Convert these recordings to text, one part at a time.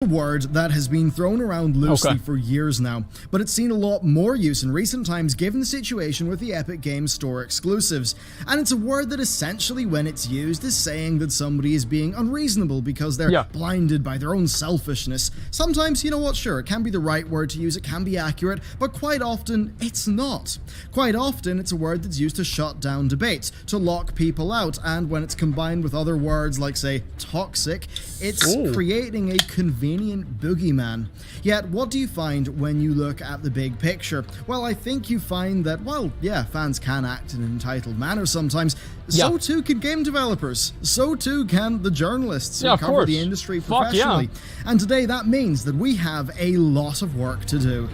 word that has been thrown around loosely for years now, but it's seen a lot more use in recent times given the situation with the Epic Games Store exclusives. And it's a word that essentially, when it's used, is saying that somebody is being unreasonable because they're blinded by their own selfishness. Sometimes, you know what, sure, it can be the right word to use, it can be accurate, but quite often it's not. Quite often it's a word that's used to shut down debates, to lock people out, and when it's combined with other words like, say, toxic, it's creating a convenient boogeyman. Yet, what do you find when you look at the big picture? Well, I think you find that, well, yeah, fans can act in an entitled manner sometimes. So too can game developers. So too can the journalists who cover the industry professionally. And today that means that we have a lot of work to do.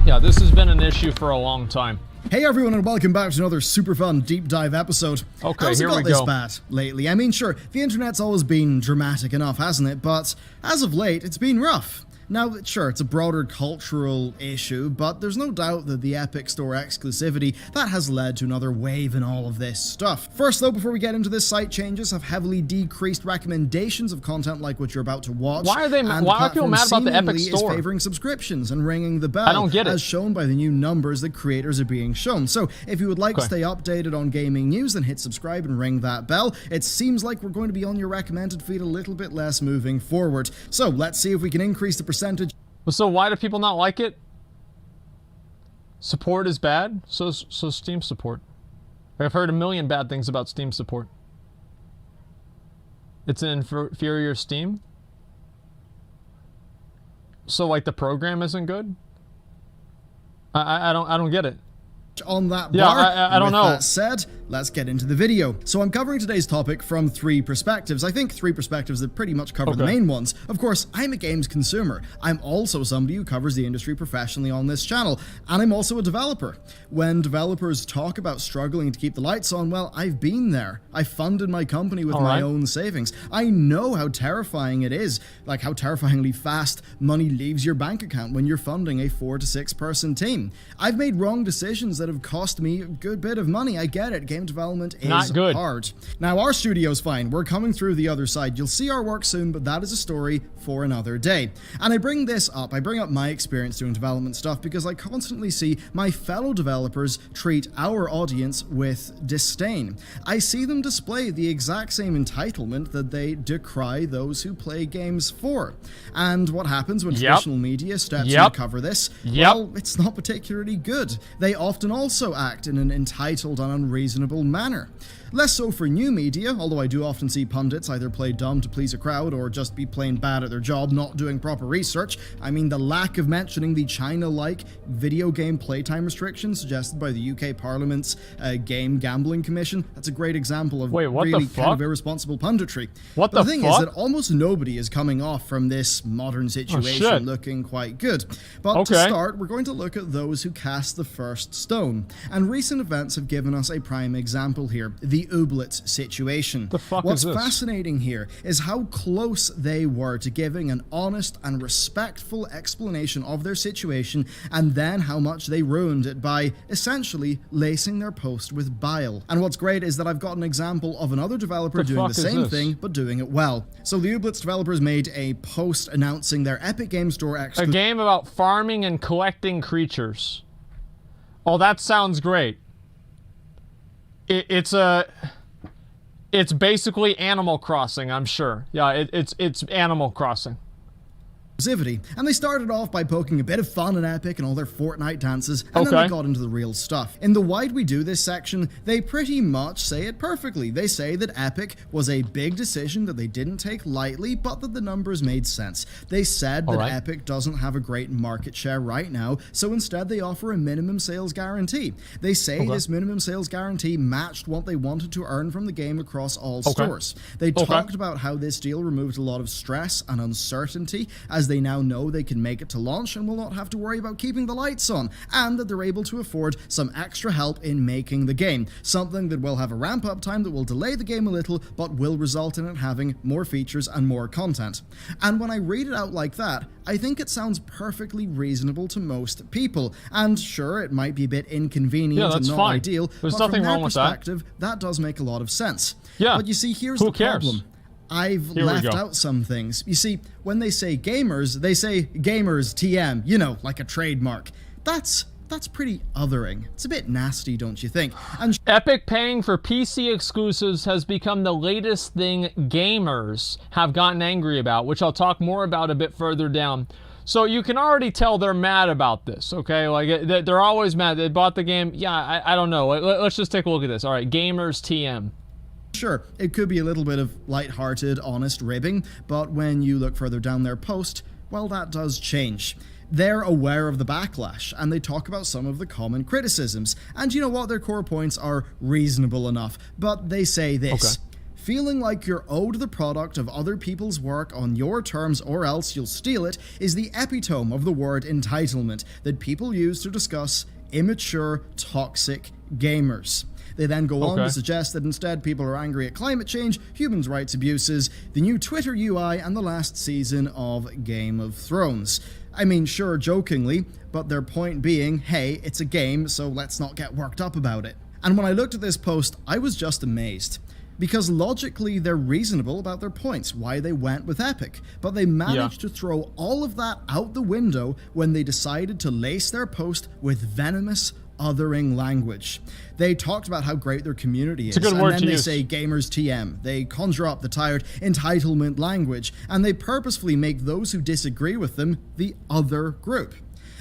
Yeah, this has been an issue for a long time. Hey everyone, and welcome back to another super fun deep dive episode. Okay, How's it here we got this go. bad lately? I mean, sure, the internet's always been dramatic enough, hasn't it? But as of late, it's been rough. Now, sure, it's a broader cultural issue, but there's no doubt that the Epic Store exclusivity, that has led to another wave in all of this stuff. First though, before we get into this, site changes have heavily decreased recommendations of content like what you're about to watch. Why are people mad about the Epic Store? Is favoring subscriptions and ringing the bell. I don't get it. As shown by the new numbers that creators are being shown. So, if you would like to stay updated on gaming news, then hit subscribe and ring that bell. It seems like we're going to be on your recommended feed a little bit less moving forward. So, let's see if we can increase the percentage. So why do people not like it? Support is bad? So Steam support. I've heard a million bad things about Steam support. It's an inferior Steam? So like the program isn't good? I don't get it. On that bar. I don't know. That said, let's get into the video. So I'm covering today's topic from three perspectives. I think three perspectives that pretty much cover the main ones. Of course, I'm a games consumer. I'm also somebody who covers the industry professionally on this channel, and I'm also a developer. When developers talk about struggling to keep the lights on, well, I've been there. I funded my company with my own savings. I know how terrifying it is, like how terrifyingly fast money leaves your bank account when you're funding a 4 to 6 person team. I've made wrong decisions that have cost me a good bit of money. I get it. Game development is hard. Now, our studio's fine. We're coming through the other side. You'll see our work soon, but that is a story for another day. And I bring this up. I bring up my experience doing development stuff because I constantly see my fellow developers treat our audience with disdain. I see them display the exact same entitlement that they decry those who play games for. And what happens when traditional media steps in to cover this? Well, it's not particularly good. They often also act in an entitled and unreasonable manner. Less so for new media, although I do often see pundits either play dumb to please a crowd or just be plain bad at their job, not doing proper research. I mean, the lack of mentioning the China-like video game playtime restrictions suggested by the UK Parliament's Game Gambling Commission, that's a great example of really kind of irresponsible punditry. But the thing is that almost nobody is coming off from this modern situation looking quite good. But to start, we're going to look at those who cast the first stone. And recent events have given us a prime example here, the Ooblets situation. What's fascinating here is how close they were to giving an honest and respectful explanation of their situation, and then how much they ruined it by essentially lacing their post with bile. And what's great is that I've got an example of another developer doing the same thing, but doing it well. So the Ooblets developers made a post announcing their Epic Games Store exclusive. A game about farming and collecting creatures. Oh, that sounds great. It's basically Animal Crossing, I'm sure. Yeah, it's Animal Crossing. And they started off by poking a bit of fun at Epic and all their Fortnite dances, and then they got into the real stuff. In the Why'd We Do This section, they pretty much say it perfectly. They say that Epic was a big decision that they didn't take lightly, but that the numbers made sense. They said that Epic doesn't have a great market share right now, so instead they offer a minimum sales guarantee. They say this minimum sales guarantee matched what they wanted to earn from the game across all stores. They talked about how this deal removed a lot of stress and uncertainty, as they now know they can make it to launch and will not have to worry about keeping the lights on, and that they're able to afford some extra help in making the game, something that will have a ramp-up time that will delay the game a little, but will result in it having more features and more content. And when I read it out like that, I think it sounds perfectly reasonable to most people, and sure, it might be a bit inconvenient and not ideal, but from their perspective, that does make a lot of sense. But you see, here's the problem. I've left out some things. You see, when they say gamers, they say gamers TM, you know, like a trademark. That's pretty othering. It's a bit nasty, don't you think? And Epic paying for PC exclusives has become the latest thing gamers have gotten angry about, which I'll talk more about a bit further down. So you can already tell they're mad about this, okay? Like, they're always mad. They bought the game. Yeah, I don't know. Let's just take a look at this. All right, gamers TM. sure, it could be a little bit of light-hearted, honest ribbing, but when you look further down their post, well, that does change. They're aware of the backlash, and they talk about some of the common criticisms. And you know what? Their core points are reasonable enough, but they say this. Okay. Feeling like you're owed the product of other people's work on your terms or else you'll steal it is the epitome of the word entitlement that people use to discuss immature, toxic gamers. They then go on to suggest that instead people are angry at climate change, human rights abuses, the new Twitter UI, and the last season of Game of Thrones. I mean, sure, jokingly, but their point being, hey, it's a game, so let's not get worked up about it. And when I looked at this post, I was just amazed. Because logically, they're reasonable about their points, why they went with Epic, but they managed to throw all of that out the window when they decided to lace their post with venomous, othering language. They talked about how great their community is, and then they say gamers TM. They conjure up the tired entitlement language, and they purposefully make those who disagree with them the other group.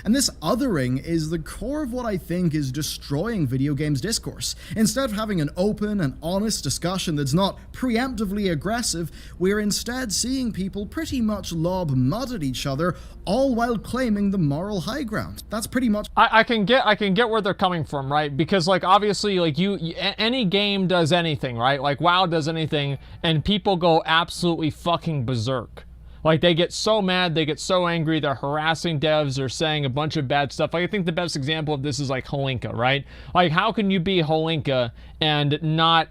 And this othering is the core of what I think is destroying video games discourse. Instead of having an open and honest discussion that's not preemptively aggressive, we're instead seeing people pretty much lob mud at each other, all while claiming the moral high ground. That's pretty much... I can get where they're coming from, right? Because, like, obviously, like, any game does anything, right? Like, WoW does anything, and people go absolutely fucking berserk. Like, they get so mad, they get so angry, they're harassing devs, they're saying a bunch of bad stuff. Like, I think the best example of this is, like, Holinka, right? Like, how can you be Holinka and not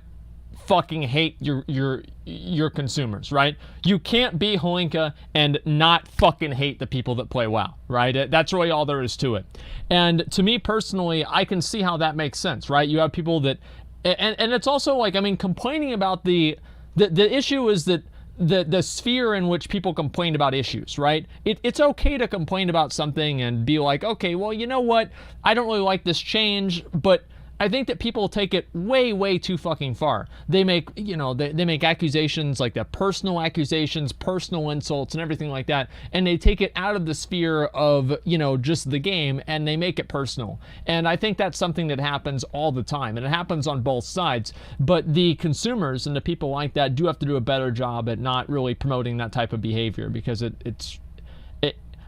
fucking hate your consumers, right? You can't be Holinka and not fucking hate the people that play WoW, right? That's really all there is to it. And to me personally, I can see how that makes sense, right? You have people that... And it's also, like, I mean, complaining about the issue is that the sphere in which people complain about issues, right? It's okay to complain about something and be like, okay, well, you know what? I don't really like this change, but I think that people take it way, way too fucking far. They make, you know, they make accusations like that, personal accusations, personal insults, and everything like that, and they take it out of the sphere of, you know, just the game, and they make it personal. And I think that's something that happens all the time, and it happens on both sides. But the consumers and the people like that do have to do a better job at not really promoting that type of behavior, because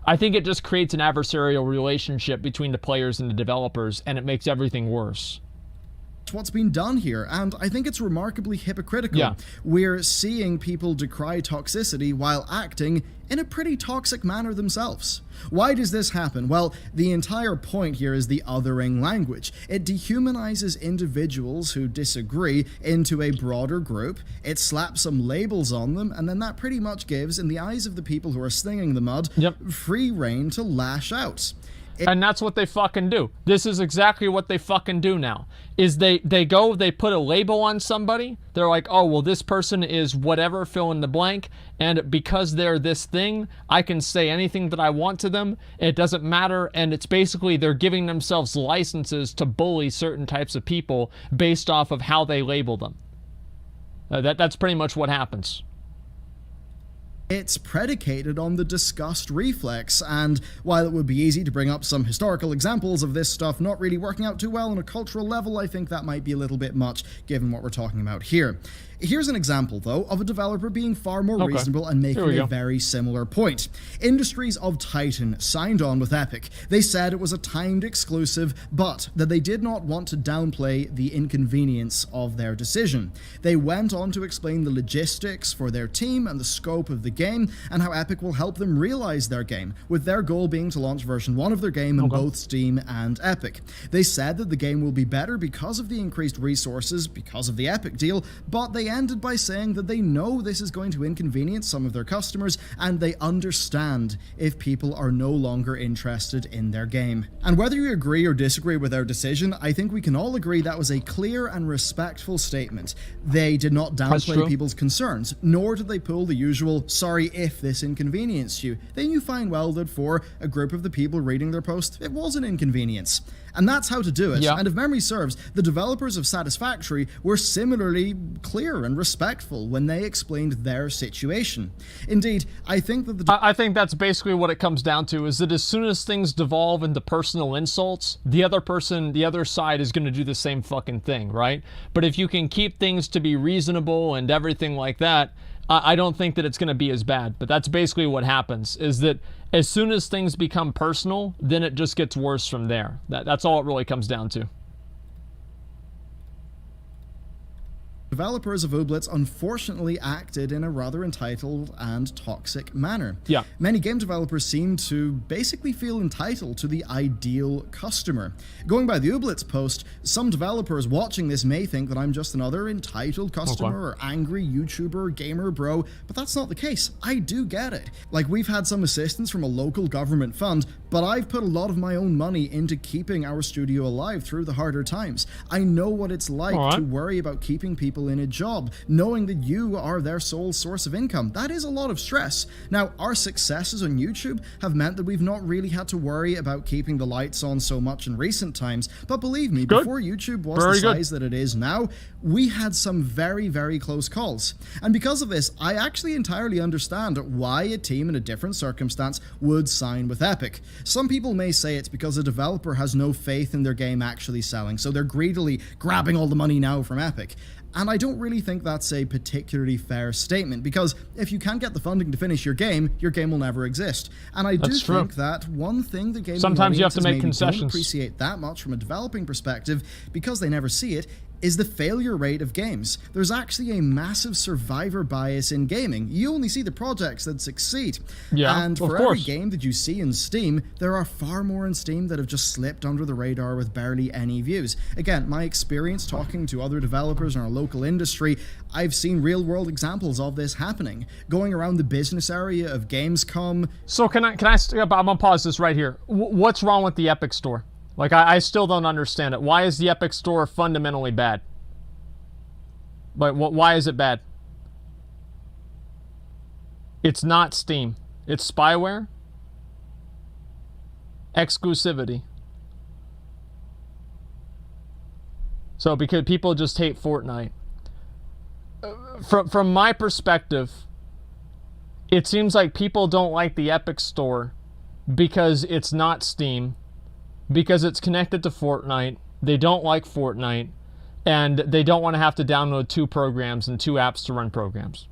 I think it just creates an adversarial relationship between the players and the developers, and it makes everything worse. What's been done here, and I think it's remarkably hypocritical. Yeah. We're seeing people decry toxicity while acting in a pretty toxic manner themselves. Why does this happen? Well, the entire point here is the othering language. It dehumanizes individuals who disagree into a broader group, it slaps some labels on them, and then that pretty much gives, in the eyes of the people who are slinging the mud, free rein to lash out. And that's what they fucking do. This is exactly what they fucking do now. Is they put a label on somebody. They're like, oh, well, this person is whatever, fill in the blank. And because they're this thing, I can say anything that I want to them. It doesn't matter. And it's basically they're giving themselves licenses to bully certain types of people based off of how they label them. That's pretty much what happens. It's predicated on the disgust reflex, and while it would be easy to bring up some historical examples of this stuff not really working out too well on a cultural level, I think that might be a little bit much given what we're talking about here. Here's an example, though, of a developer being far more reasonable and making a very similar point. Industries of Titan signed on with Epic. They said it was a timed exclusive, but that they did not want to downplay the inconvenience of their decision. They went on to explain the logistics for their team and the scope of the game, and how Epic will help them realize their game, with their goal being to launch version 1 of their game in both Steam and Epic. They said that the game will be better because of the increased resources, because of the Epic deal, but they ended by saying that they know this is going to inconvenience some of their customers, and they understand if people are no longer interested in their game. And whether you agree or disagree with their decision, I think we can all agree that was a clear and respectful statement. They did not downplay people's concerns, nor did they pull the usual, sorry if this inconvenienced you. They knew fine well that for a group of the people reading their post, it was an inconvenience. And that's how to do it. And if memory serves, the developers of Satisfactory were similarly clear and respectful when they explained their situation. Indeed, I think that I think that's basically what it comes down to, is that as soon as things devolve into personal insults, the other side is going to do the same fucking thing, right? But if you can keep things to be reasonable and everything like that, I don't think that it's going to be as bad. But that's basically what happens, is that as soon as things become personal, then it just gets worse from there. That's all it really comes down to. Developers of Ooblets unfortunately acted in a rather entitled and toxic manner. Many game developers seem to basically feel entitled to the ideal customer. Going by the Ooblets post, some developers watching this may think that I'm just another entitled customer or angry YouTuber, gamer bro, but that's not the case. I do get it. Like, we've had some assistance from a local government fund, but I've put a lot of my own money into keeping our studio alive through the harder times. I know what it's like to worry about keeping people in a job, knowing that you are their sole source of income. That is a lot of stress. Now, our successes on YouTube have meant that we've not really had to worry about keeping the lights on so much in recent times, but believe me, before YouTube was the size that it is now, we had some very, very close calls. And because of this, I actually entirely understand why a team in a different circumstance would sign with Epic. Some people may say it's because a developer has no faith in their game actually selling, so they're greedily grabbing all the money now from Epic. And I don't really think that's a particularly fair statement, because if you can't get the funding to finish your game will never exist. And I do think that one thing the gaming sometimes you have to make concessions don't appreciate that much from a developing perspective, because they never see it, is the failure rate of games. There's actually a massive survivor bias in gaming. You only see the projects that succeed. And for every game that you see in Steam, there are far more in Steam that have just slipped under the radar with barely any views. Again, my experience talking to other developers in our local industry, I've seen real-world examples of this happening. Going around the business area of Gamescom. So I'm gonna pause this right here. What's wrong with the Epic Store? Like, I still don't understand it. Why is the Epic Store fundamentally bad? But why is it bad? It's not Steam. It's spyware. Exclusivity. So because people just hate Fortnite. From my perspective, it seems like people don't like the Epic Store because it's not Steam. Because it's connected to Fortnite, they don't like Fortnite, and they don't want to have to download 2 programs and 2 apps to run programs.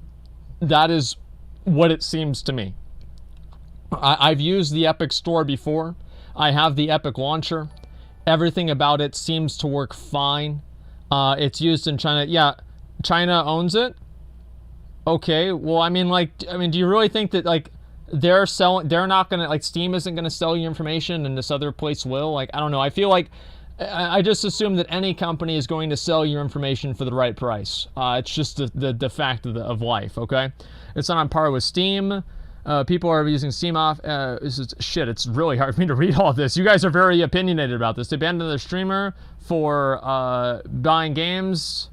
That is what it seems to me. I've used the Epic Store before. I have the Epic Launcher. Everything about it seems to work fine. It's used in China. Yeah, China owns it. Okay, well, I mean, do you really think that, like, they're not gonna, like, Steam isn't gonna sell you information and this other place will? Like, I don't know. I feel like I just assume that any company is going to sell your information for the right price. It's just the fact of life, okay? It's not on par with Steam. People are using Steam off. It's really hard for me to read all of this. You guys are very opinionated about this. They banned another streamer for buying games.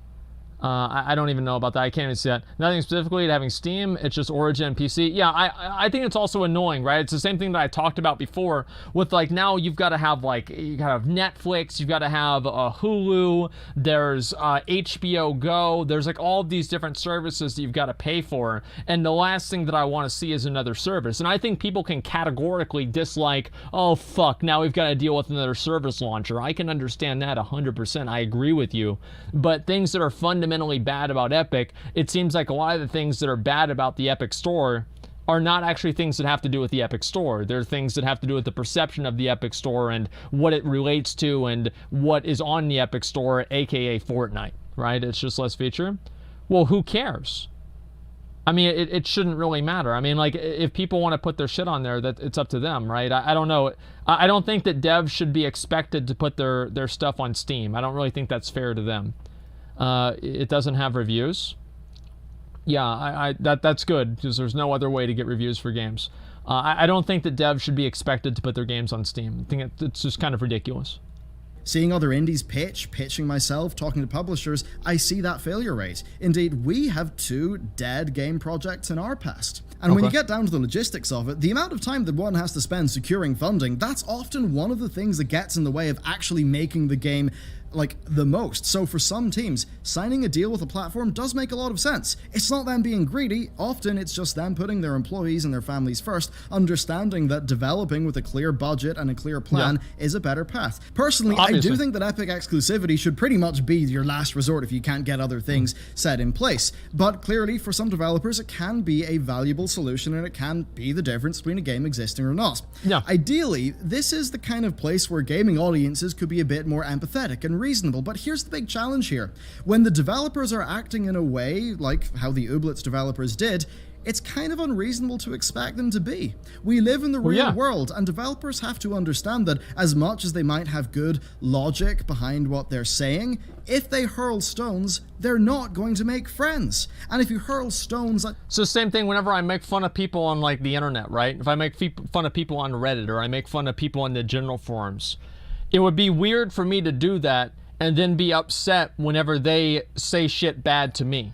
I don't even know about that. I can't even see that. Nothing specifically to having Steam. It's just Origin and PC. Yeah, I think it's also annoying, right? It's the same thing that I talked about before with, like, now you've got to have, like, you got to have Netflix, you've got to have Hulu, there's HBO Go, there's, like, all of these different services that you've got to pay for. And the last thing that I want to see is another service. And I think people can categorically dislike, oh, fuck, now we've got to deal with another service launcher. I can understand that 100%. I agree with you. But things that are fundamentally bad about Epic, it seems like a lot of the things that are bad about the Epic Store are not actually things that have to do with the Epic Store. They're things that have to do with the perception of the Epic Store and what it relates to and what is on the Epic Store, aka Fortnite, right? It's just less feature. Well, who cares? I mean, it shouldn't really matter. I mean, like, if people want to put their shit on there, that it's up to them, right? I don't know. I don't think that devs should be expected to put their stuff on Steam. I don't really think that's fair to them. It doesn't have reviews. Yeah, that's good, because there's no other way to get reviews for games. I don't think that devs should be expected to put their games on Steam. I think it's just kind of ridiculous. Seeing other indies pitching myself, talking to publishers, I see that failure rate. Indeed, we have 2 dead game projects in our past. And when you get down to the logistics of it, the amount of time that one has to spend securing funding, that's often one of the things that gets in the way of actually making the game like the most. So for some teams, signing a deal with a platform does make a lot of sense. It's not them being greedy, often it's just them putting their employees and their families first, understanding that developing with a clear budget and a clear plan is a better path. Personally, obviously, I do think that Epic exclusivity should pretty much be your last resort if you can't get other things set in place. But clearly, for some developers, it can be a valuable solution and it can be the difference between a game existing or not. Ideally, this is the kind of place where gaming audiences could be a bit more empathetic and reasonable, but here's the big challenge here. When the developers are acting in a way like how the Ooblets developers did, it's kind of unreasonable to expect them to be. We live in the real world, and developers have to understand that as much as they might have good logic behind what they're saying, if they hurl stones, they're not going to make friends. And if you hurl stones... So same thing whenever I make fun of people on like the internet, right? If I make fun of people on Reddit, or I make fun of people on the general forums, it would be weird for me to do that and then be upset whenever they say shit bad to me,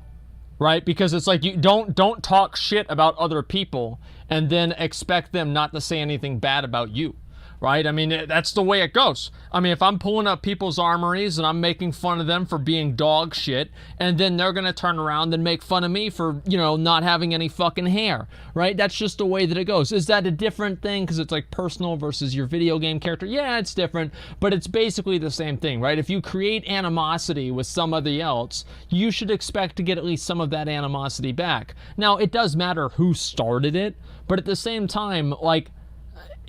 right? Because it's like, you don't talk shit about other people and then expect them not to say anything bad about you, right? I mean, that's the way it goes. I mean, if I'm pulling up people's armories and I'm making fun of them for being dog shit, and then they're gonna turn around and make fun of me for, you know, not having any fucking hair, right? That's just the way that it goes. Is that a different thing because it's like personal versus your video game character? Yeah, it's different, but it's basically the same thing, right? If you create animosity with somebody else, you should expect to get at least some of that animosity back. Now, it does matter who started it, but at the same time, like,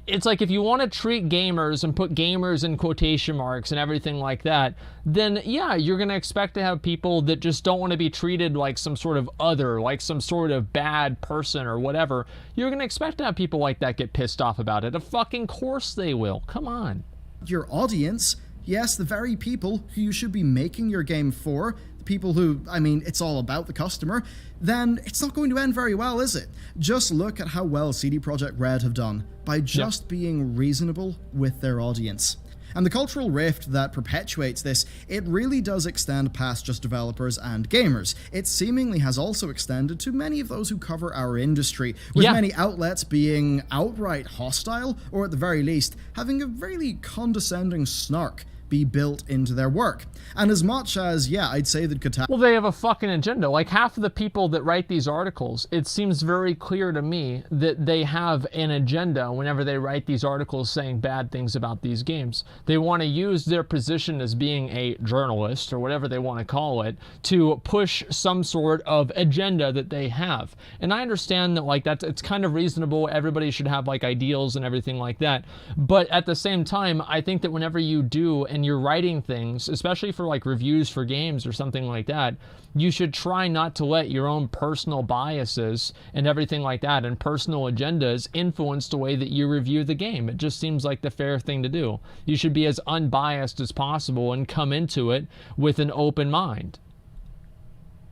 it's like, if you want to treat gamers and put gamers in quotation marks and everything like that, then yeah, you're going to expect to have people that just don't want to be treated like some sort of other, like some sort of bad person or whatever. You're going to expect to have people like that get pissed off about it. Of fucking course they will. Come on. Your audience, yes, the very people who you should be making your game for, people who, I mean, it's all about the customer, then it's not going to end very well, is it? Just look at how well CD Projekt Red have done by just being reasonable with their audience. And the cultural rift that perpetuates this, it really does extend past just developers and gamers. It seemingly has also extended to many of those who cover our industry, with many outlets being outright hostile, or at the very least, having a really condescending snark be built into their work. And as much as, yeah, I'd say that well, they have a fucking agenda. Like, half of the people that write these articles, it seems very clear to me that they have an agenda whenever they write these articles saying bad things about these games. They want to use their position as being a journalist, or whatever they want to call it, to push some sort of agenda that they have. And I understand that, like, it's kind of reasonable. Everybody should have, like, ideals and everything like that. But at the same time, I think that whenever you do, and you're writing things, especially for like reviews for games or something like that, you should try not to let your own personal biases and everything like that and personal agendas influence the way that you review the game. It just seems like the fair thing to do. You should be as unbiased as possible and come into it with an open mind.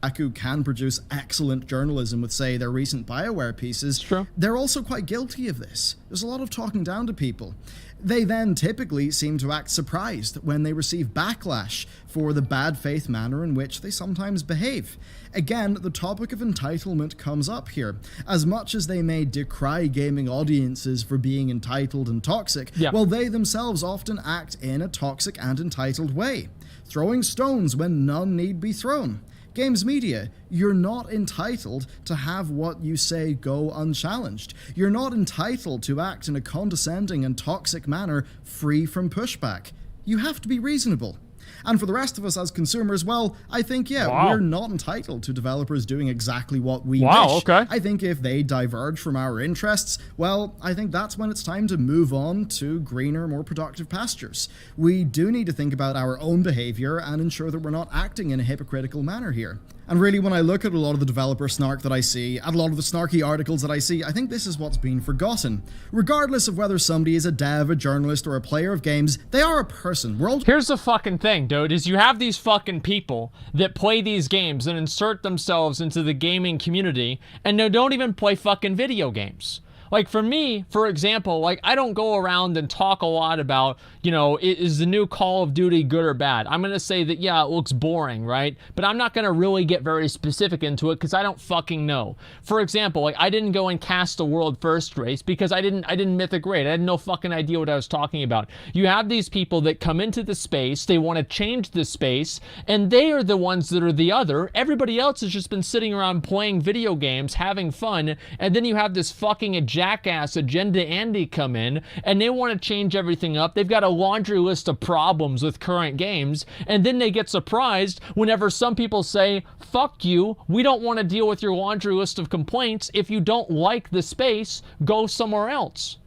Kotaku can produce excellent journalism with, say, their recent BioWare pieces. True. They're also quite guilty of this. There's a lot of talking down to people. They then typically seem to act surprised when they receive backlash for the bad faith manner in which they sometimes behave. Again, the topic of entitlement comes up here. As much as they may decry gaming audiences for being entitled and toxic, well, they themselves often act in a toxic and entitled way, throwing stones when none need be thrown. Games media, you're not entitled to have what you say go unchallenged. You're not entitled to act in a condescending and toxic manner free from pushback. You have to be reasonable. And for the rest of us as consumers, well, I think, we're not entitled to developers doing exactly what we wish. I think if they diverge from our interests, well, I think that's when it's time to move on to greener, more productive pastures. We do need to think about our own behavior and ensure that we're not acting in a hypocritical manner here. And really, when I look at a lot of the developer snark that I see, at a lot of the snarky articles that I see, I think this is what's been forgotten. Regardless of whether somebody is a dev, a journalist, or a player of games, they are a person. Here's the fucking thing, dude, is you have these fucking people that play these games and insert themselves into the gaming community, and they don't even play fucking video games. Like, for me, for example, like, I don't go around and talk a lot about, you know, is the new Call of Duty good or bad? I'm going to say that, yeah, it looks boring, right? But I'm not going to really get very specific into it because I don't fucking know. For example, like, I didn't go and cast a world first race because I didn't mythic raid. I had no fucking idea what I was talking about. You have these people that come into the space, they want to change the space, and they are the ones that are the other. Everybody else has just been sitting around playing video games, having fun, and then you have this fucking jackass Agenda Andy come in, and they want to change everything up. They've got a laundry list of problems with current games, and then they get surprised whenever some people say, fuck you, we don't want to deal with your laundry list of complaints. If you don't like the space, go somewhere else.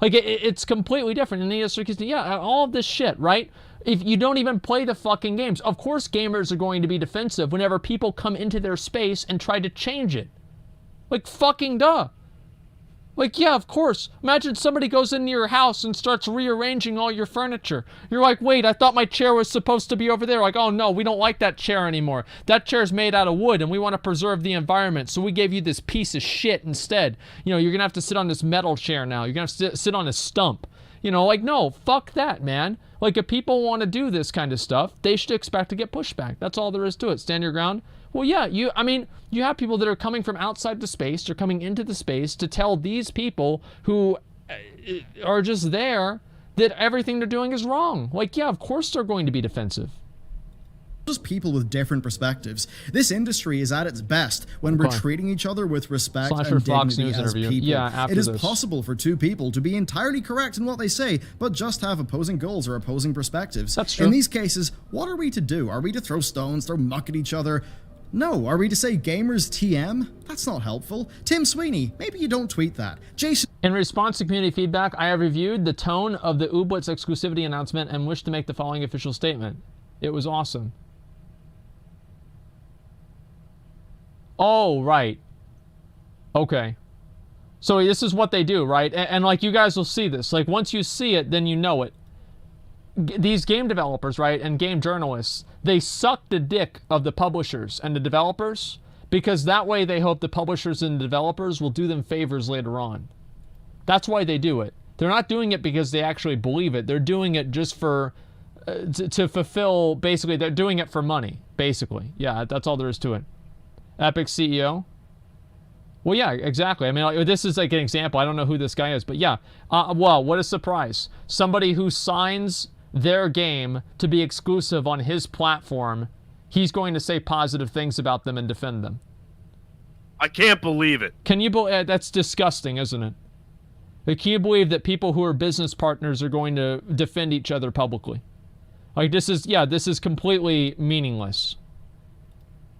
Like, it's completely different. And the answer is, yeah, all of this shit, right? If you don't even play the fucking games, of course gamers are going to be defensive whenever people come into their space and try to change it. Like, fucking duh. Like, yeah, of course. Imagine somebody goes into your house and starts rearranging all your furniture. You're like, wait, I thought my chair was supposed to be over there. Like, oh no, we don't like that chair anymore. That chair's made out of wood and we want to preserve the environment. So we gave you this piece of shit instead. You know, you're going to have to sit on this metal chair now. You're going to have to sit on a stump. You know, like, no, fuck that, man. Like, if people want to do this kind of stuff, they should expect to get pushback. That's all there is to it. Stand your ground. Well, yeah, you have people that are coming from outside the space, they're coming into the space to tell these people who are just there that everything they're doing is wrong. Like, yeah, of course they're going to be defensive. Just people with different perspectives. This industry is at its best when we're treating each other with respect and dignity as people. Yeah, it is possible for two people to be entirely correct in what they say, but just have opposing goals or opposing perspectives. That's true. In these cases, what are we to do? Are we to throw stones, throw muck at each other? No. Are we to say gamers TM? That's not helpful. Tim Sweeney, maybe you don't tweet that. Jason. In response to community feedback, I have reviewed the tone of the Ooblets exclusivity announcement and wish to make the following official statement. It was awesome. Oh, right. Okay. So this is what they do, right? And like, you guys will see this. Like, once you see it, then you know it. These game developers, right, and game journalists, they suck the dick of the publishers and the developers because that way they hope the publishers and the developers will do them favors later on. That's why they do it. They're not doing it because they actually believe it. They're doing it just for to fulfill, basically, they're doing it for money, basically. Yeah, that's all there is to it. Epic CEO. Well, yeah, exactly. I mean, like, this is like an example. I don't know who this guy is, but yeah. Well, what a surprise. Somebody who signs their game to be exclusive on his platform, he's going to say positive things about them and defend them. I can't believe it. Can you believe that's disgusting, isn't it? Like, can you believe that people who are business partners are going to defend each other publicly? Like, this is completely meaningless.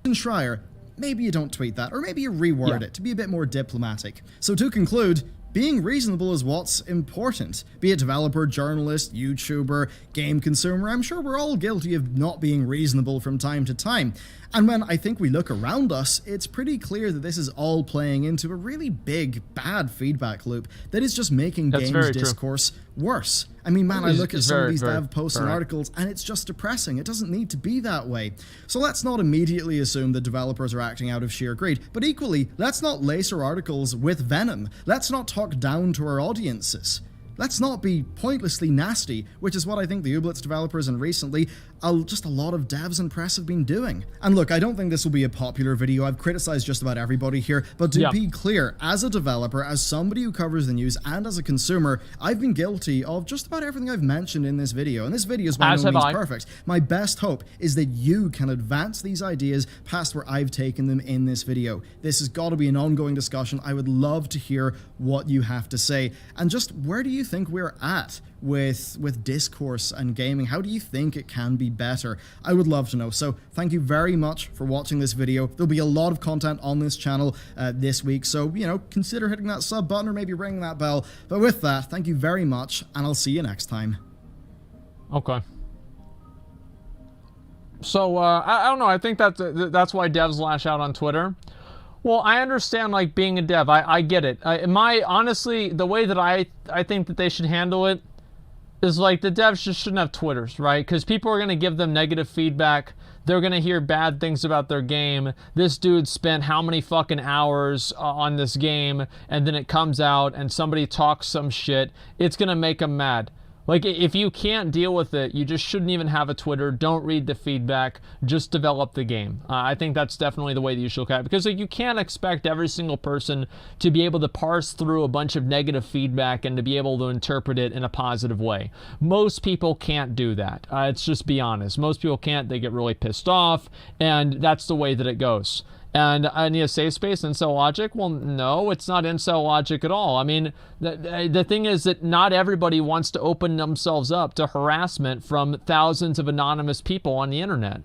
Schreier, maybe you don't tweet that, or maybe you reword it to be a bit more diplomatic. So to conclude, being reasonable is what's important. Be it developer, journalist, YouTuber, game consumer, I'm sure we're all guilty of not being reasonable from time to time. And when I think we look around us, it's pretty clear that this is all playing into a really big, bad feedback loop that is just making games discourse worse. I mean, man, I look at some of these dev posts and articles, and it's just depressing. It doesn't need to be that way. So let's not immediately assume that developers are acting out of sheer greed, but equally, let's not lace our articles with venom. Let's not talk down to our audiences. Let's not be pointlessly nasty, which is what I think the Ooblets developers and recently just a lot of devs and press have been doing. And look, I don't think this will be a popular video. I've criticized just about everybody here, but to be clear, as a developer, as somebody who covers the news, and as a consumer, I've been guilty of just about everything I've mentioned in this video. And this video is by no means perfect. My best hope is that you can advance these ideas past where I've taken them in this video. This has got to be an ongoing discussion. I would love to hear what you have to say. And just where do you think we're at with discourse and gaming? How do you think it can be better? I would love to know. So thank you very much for watching this video. There'll be a lot of content on this channel this week, so, you know, consider hitting that sub button or maybe ringing that bell. But with that, thank you very much, and I'll see you next time. Okay. So I don't know. I think that's why devs lash out on Twitter. Well, I understand like being a dev. I get it. Honestly, the way that I think that they should handle it is like the devs just shouldn't have Twitters, right? Because people are going to give them negative feedback. They're going to hear bad things about their game. This dude spent how many fucking hours on this game, and then it comes out and somebody talks some shit. It's going to make them mad. Like, if you can't deal with it, you just shouldn't even have a Twitter. Don't read the feedback. Just develop the game. I think that's definitely the way that you should look at it. Because like, you can't expect every single person to be able to parse through a bunch of negative feedback and to be able to interpret it in a positive way. Most people can't do that. Let's just be honest. Most people can't. They get really pissed off, and that's the way that it goes. And I need a safe space, incel logic? Well, no, it's not incel logic at all. I mean, the thing is that not everybody wants to open themselves up to harassment from thousands of anonymous people on the internet.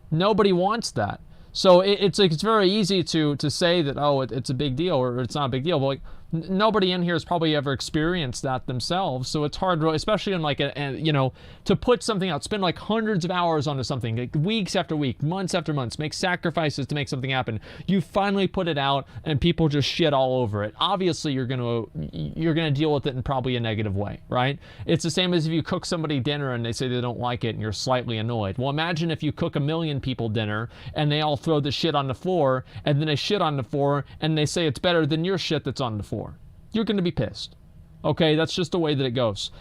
Nobody wants that. So it's very easy to say that, oh, it's a big deal or it's not a big deal. But like, nobody in here has probably ever experienced that themselves. So it's hard, especially in like to put something out, spend like hundreds of hours onto something, like weeks after week, months after months, make sacrifices to make something happen. You finally put it out and people just shit all over it. Obviously, you're gonna deal with it in probably a negative way, right? It's the same as if you cook somebody dinner and they say they don't like it and you're slightly annoyed. Well, imagine if you cook 1 million people dinner and they all throw the shit on the floor, and then they shit on the floor and they say it's better than your shit that's on the floor. You're going to be pissed. Okay, that's just the way that it goes.